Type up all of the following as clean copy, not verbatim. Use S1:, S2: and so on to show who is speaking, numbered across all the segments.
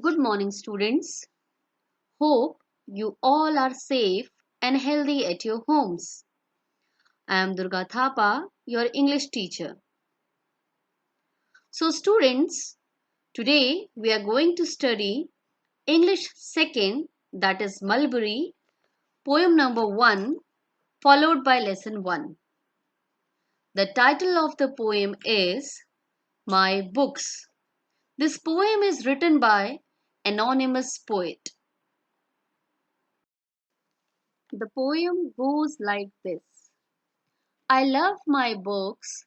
S1: Good morning, students. Hope you all are safe and healthy at your homes. I am Durga Thapa, your English teacher. So, students, today we are going to study English second, that is Mulberry, poem number 1, followed by lesson 1. The title of the poem is My Books. This poem is written by anonymous poet. The poem goes like this. I love my books.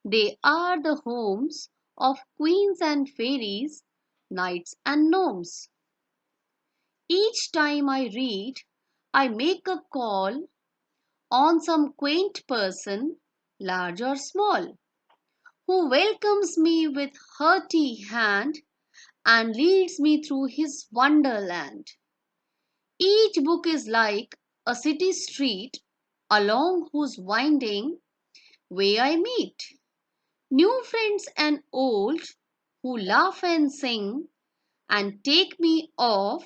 S1: They are the homes of queens and fairies, knights and gnomes. Each time I read, I make a call on some quaint person, large or small, who welcomes me with hearty hand and leads me through his wonderland. Each book is like a city street along whose winding way I meet new friends and old who laugh and sing and take me off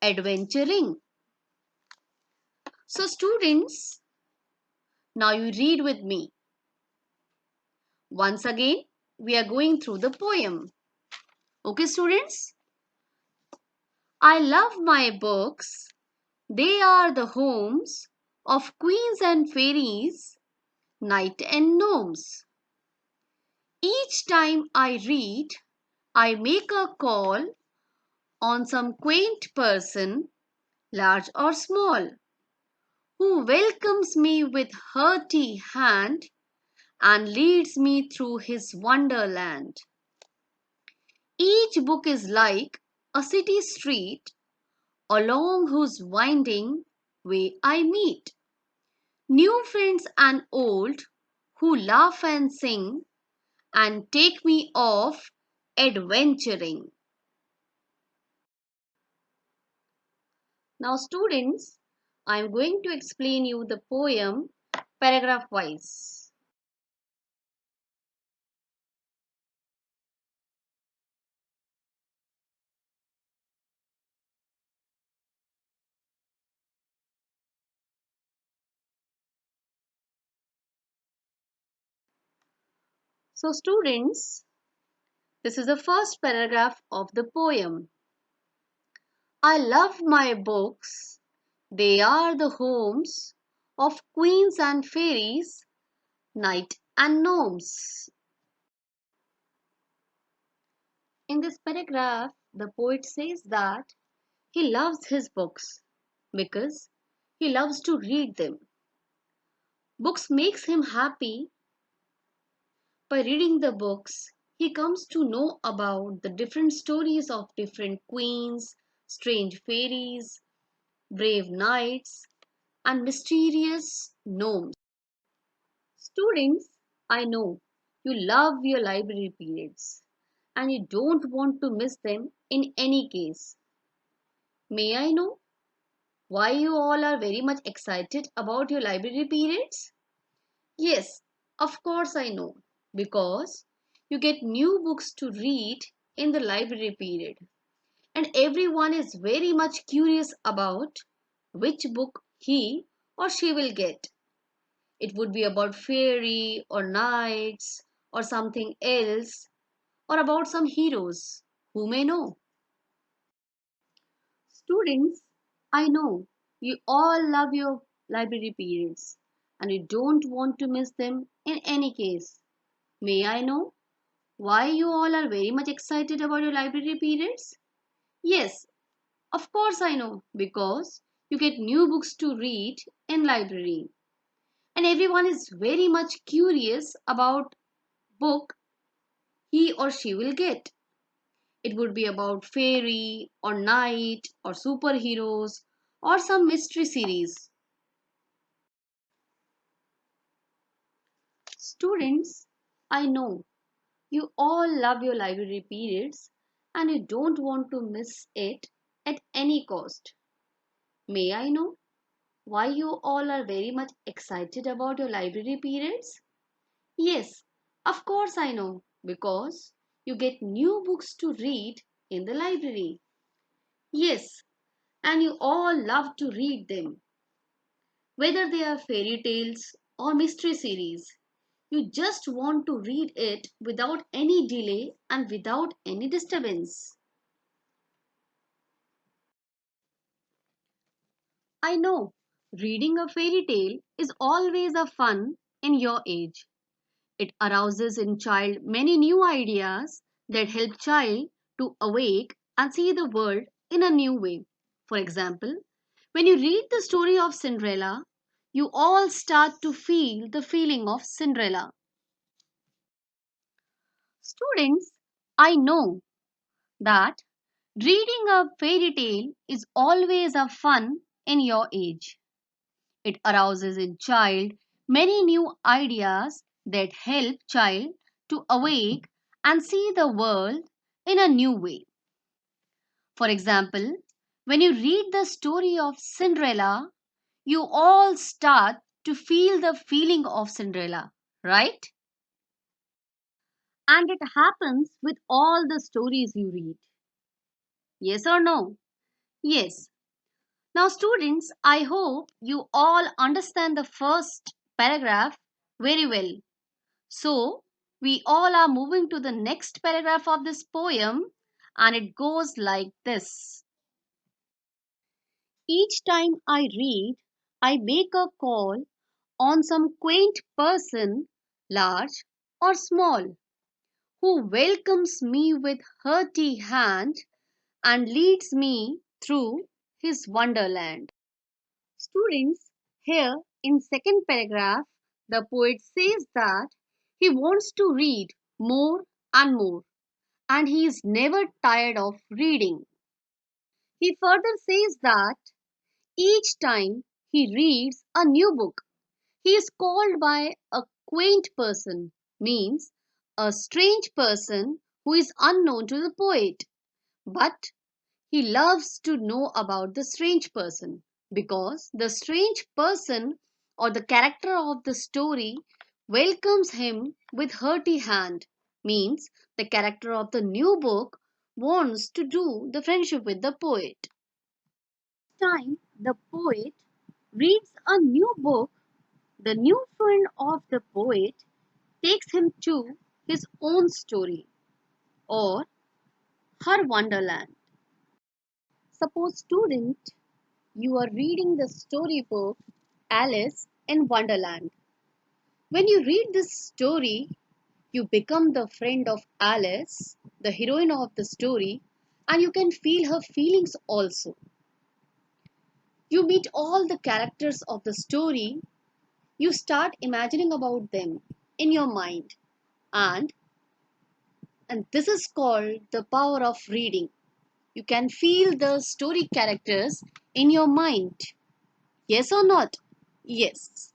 S1: adventuring. So, students, now you read with me. Once again, we are going through the poem. Okay, students? I love my books. They are the homes of queens and fairies, knights and gnomes. Each time I read, I make a call on some quaint person, large or small, who welcomes me with hearty hand and leads me through his wonderland. Each book is like a city street along whose winding way I meet new friends and old who laugh and sing and take me off adventuring. Now, students, I am going to explain you the poem paragraph wise. So, students, this is the first paragraph of the poem. I love my books. They are the homes of queens and fairies, knights and gnomes. In this paragraph, the poet says that he loves his books because he loves to read them. Books makes him happy. By reading the books, he comes to know about the different stories of different queens, strange fairies, brave knights, and mysterious gnomes. Students, I know you love your library periods and you don't want to miss them in any case. May I know why you all are very much excited about your library periods? Yes, of course I know. Because you get new books to read in the library period. And everyone is very much curious about which book he or she will get. It would be about fairy or knights or something else or about some heroes. Who may know? Students, I know you all love your library periods and you don't want to miss them in any case. May I know why you all are very much excited about your library periods? Yes, of course I know because you get new books to read in library and everyone is very much curious about book he or she will get. It would be about fairy or knight or superheroes or some mystery series. Students, I know you all love your library periods and you don't want to miss it at any cost. May I know why you all are very much excited about your library periods? Yes, of course I know because you get new books to read in the library. Yes, and you all love to read them. Whether they are fairy tales or mystery series, you just want to read it without any delay and without any disturbance. I know reading a fairy tale is always a fun in your age. It arouses in child many new ideas that help child to awake and see the world in a new way. For example, when you read the story of Cinderella, you all start to feel the feeling of Cinderella. Students, I know that reading a fairy tale is always a fun in your age. It arouses in child many new ideas that help child to awake and see the world in a new way. For example, when you read the story of Cinderella, you all start to feel the feeling of Cinderella, right? And it happens with all the stories you read. Yes or no? Yes. Now, students, I hope you all understand the first paragraph very well. So, we all are moving to the next paragraph of this poem, and it goes like this. Each time I read, I make a call on some quaint person, large or small, who welcomes me with hearty hand and leads me through his wonderland. Students, here in second paragraph, the poet says that he wants to read more and more, and he is never tired of reading. He further says that each time he reads a new book, he is called by a quaint person, means a strange person who is unknown to the poet. But he loves to know about the strange person because the strange person or the character of the story welcomes him with hearty hand, means the character of the new book wants to do the friendship with the poet. Time the poet reads a new book, the new friend of the poet takes him to his own story or her wonderland. Suppose, student, you are reading the storybook Alice in Wonderland. When you read this story, you become the friend of Alice, the heroine of the story, and you can feel her feelings also. You meet all the characters of the story, you start imagining about them in your mind, and this is called the power of reading. You can feel the story characters in your mind. Yes or not? Yes.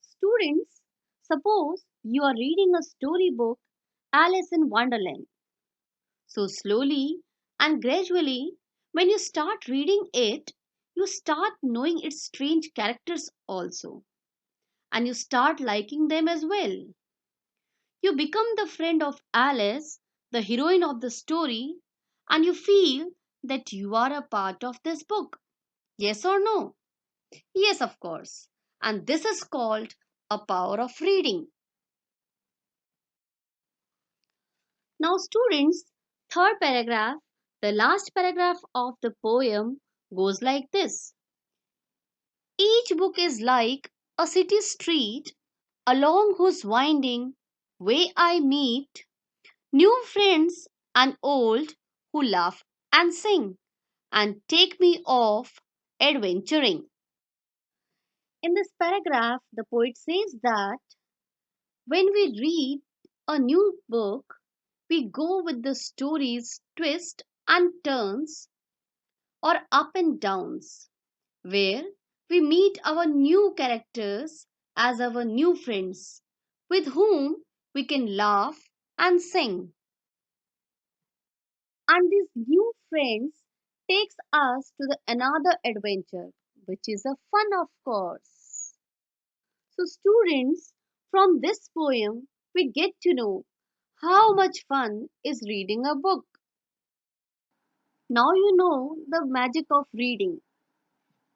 S1: Students, suppose you are reading a storybook Alice in Wonderland. So slowly and gradually, when you start reading it, you start knowing its strange characters also, and you start liking them as well. You become the friend of Alice, the heroine of the story, and you feel that you are a part of this book. Yes or no? Yes, of course. And this is called a power of reading. Now, students, third paragraph, the last paragraph of the poem goes like this. Each book is like a city street along whose winding way I meet new friends and old who laugh and sing and take me off adventuring. In this paragraph, the poet says that when we read a new book, we go with the story's twists and turns or up and downs, where we meet our new characters as our new friends with whom we can laugh and sing. And these new friends takes us to the another adventure, which is a fun of course. So students, from this poem we get to know how much fun is reading a book. Now you know the magic of reading.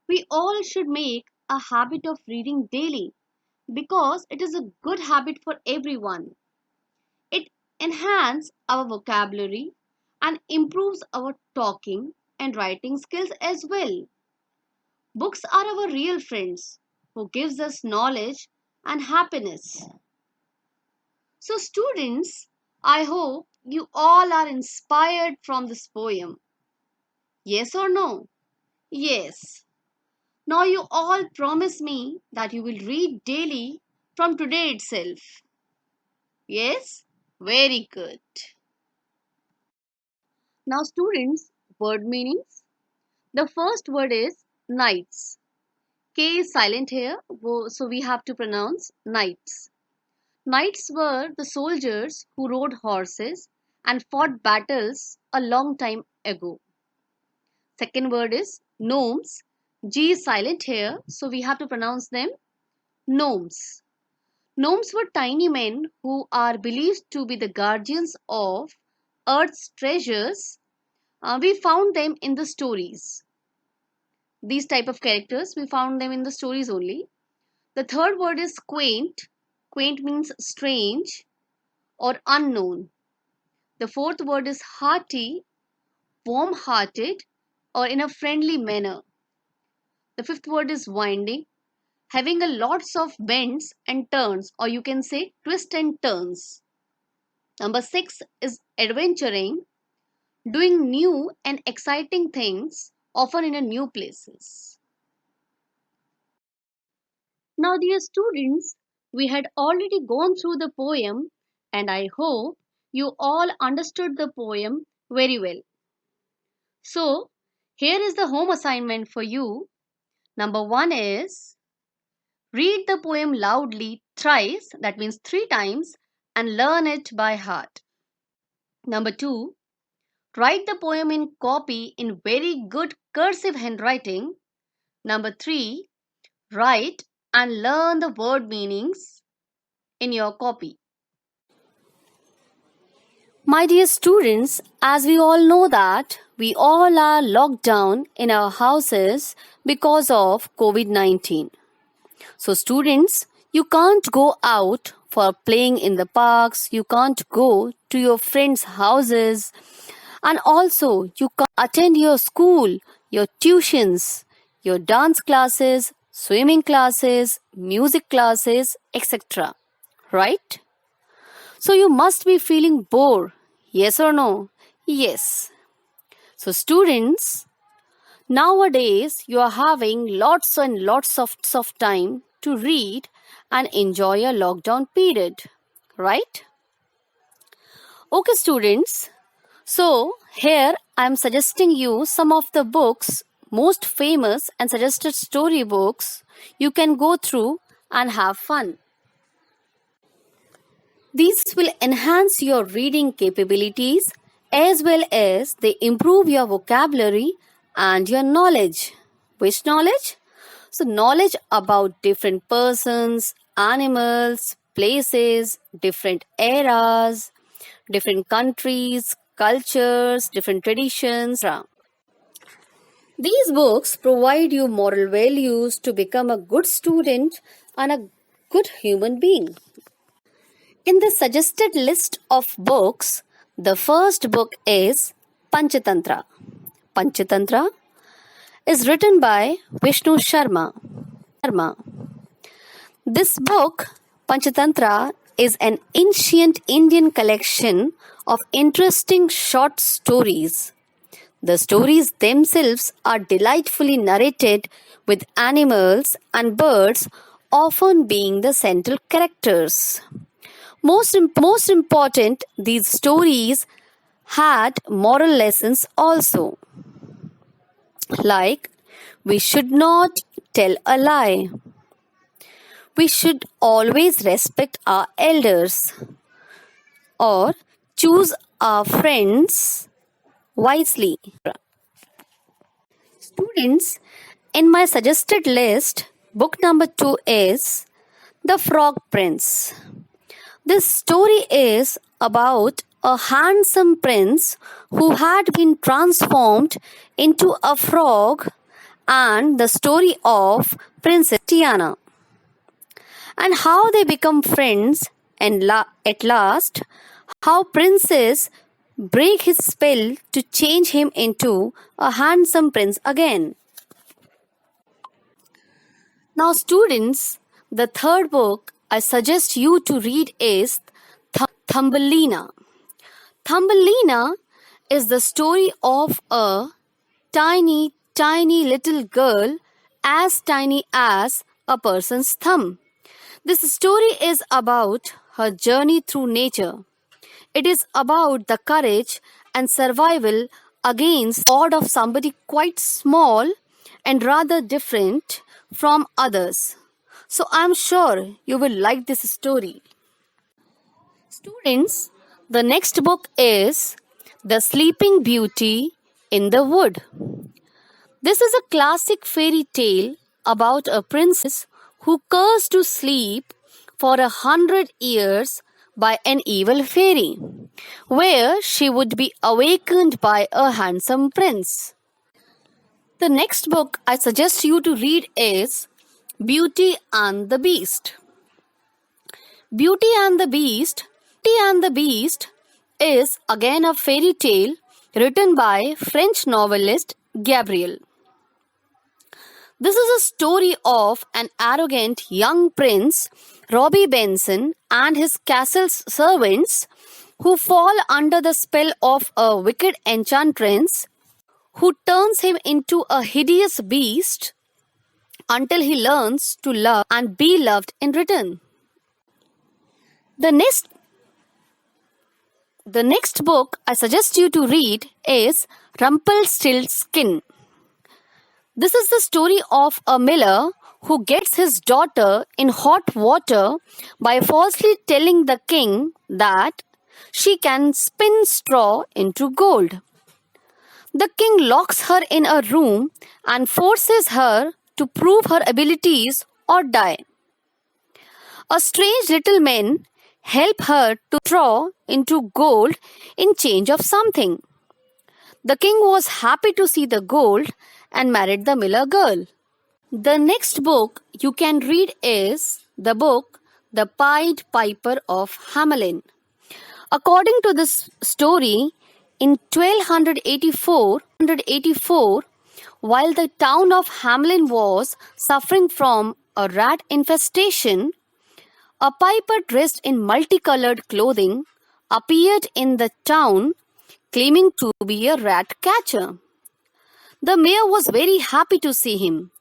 S1: We all should make a habit of reading daily because it is a good habit for everyone. It enhances our vocabulary and improves our talking and writing skills as well. Books are our real friends who gives us knowledge and happiness. So students, I hope you all are inspired from this poem. Yes or no? Yes. Now you all promise me that you will read daily from today itself. Yes? Very good. Now students, word meanings. The first word is knights. K is silent here, so we have to pronounce knights. Knights were the soldiers who rode horses and fought battles a long time ago. Second word is gnomes. G is silent here, so we have to pronounce them gnomes. Gnomes were tiny men who are believed to be the guardians of Earth's treasures. We found them in the stories. These type of characters, we found them in the stories only. The third word is quaint. Quaint means strange or unknown. The fourth word is hearty, warm-hearted or in a friendly manner. The fifth word is winding, having a lots of bends and turns, or you can say twists and turns. Number 6 is adventuring, doing new and exciting things, often in a new places. Now, dear students, we had already gone through the poem, and I hope you all understood the poem very well. So, here is the home assignment for you. Number 1 is read the poem loudly thrice, that means 3 times, and learn it by heart. Number 2, write the poem in copy in very good cursive handwriting. Number 3, write and learn the word meanings in your copy. My dear students, as we all know that we all are locked down in our houses because of COVID-19. So students, you can't go out for playing in the parks, you can't go to your friends' houses, and also you can't attend your school, your tuitions, your dance classes, swimming classes, music classes, etc. Right? So you must be feeling bored. Yes or no? Yes. So students, nowadays you are having lots and lots of time to read and enjoy a lockdown period. Right? Okay students, so here I am suggesting you some of the books, most famous and suggested story books you can go through and have fun. These will enhance your reading capabilities as well as they improve your vocabulary and your knowledge. Which knowledge? So knowledge about different persons, animals, places, different eras, different countries, cultures, different traditions. These books provide you moral values to become a good student and a good human being. In the suggested list of books, the first book is Panchatantra. Panchatantra is written by Vishnu Sharma. This book, Panchatantra, is an ancient Indian collection of interesting short stories. The stories themselves are delightfully narrated with animals and birds often being the central characters. Most important, these stories had moral lessons also. Like, we should not tell a lie. We should always respect our elders. Or choose our friends wisely. Students, in my suggested list, book number 2 is The Frog Prince. This story is about a handsome prince who had been transformed into a frog, and the story of Princess Tiana, and how they become friends and at last how Princess break his spell to change him into a handsome prince again. Now students, the third book I suggest you to read is Thumbelina. Thumbelina is the story of a tiny, tiny little girl as tiny as a person's thumb. This story is about her journey through nature. It is about the courage and survival against the odds of somebody quite small and rather different from others. So I'm sure you will like this story. Students, the next book is The Sleeping Beauty in the Wood. This is a classic fairy tale about a princess who cursed to sleep for 100 years by an evil fairy, where she would be awakened by a handsome prince. The next book I suggest you to read is Beauty and the Beast. Beauty and the Beast is again a fairy tale written by French novelist Gabriel. This is a story of an arrogant young prince, Robbie Benson, and his castle's servants who fall under the spell of a wicked enchantress who turns him into a hideous beast until he learns to love and be loved in return. The next book I suggest you to read is Rumpelstiltskin. This is the story of a miller who gets his daughter in hot water by falsely telling the king that she can spin straw into gold. The king locks her in a room and forces her to prove her abilities or die. A strange little man helps her to straw into gold in change of something. The king was happy to see the gold and married the miller girl. The next book you can read is the book The Pied Piper of Hamelin. According to this story, in 1284, while the town of Hamelin was suffering from a rat infestation, a piper dressed in multicolored clothing appeared in the town claiming to be a rat catcher. The mayor was very happy to see him.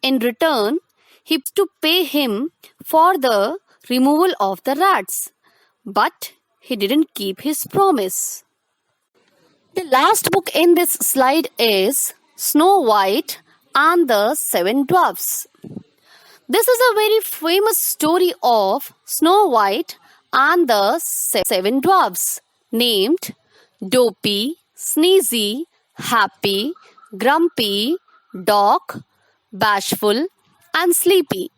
S1: In return, he was to pay him for the removal of the rats, but he didn't keep his promise. The last book in this slide is Snow White and the Seven Dwarfs. This is a very famous story of Snow White and the Seven Dwarfs, named Dopey, Sneezy, Happy, Grumpy, Doc, Bashful, and Sleepy.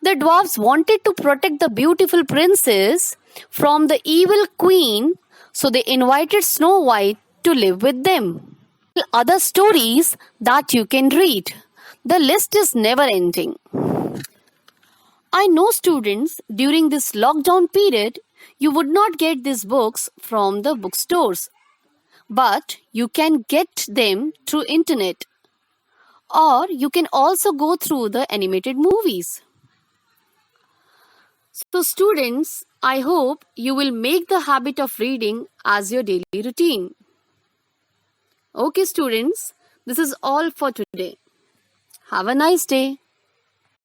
S1: The dwarfs wanted to protect the beautiful princess from the evil queen, so they invited Snow White to live with them. Other stories that you can read. The list is never ending. I know students, during this lockdown period, you would not get these books from the bookstores, but you can get them through internet, or you can also go through the animated movies. So students, I hope you will make the habit of reading as your daily routine. Okay students, this is all for today. Have a nice day.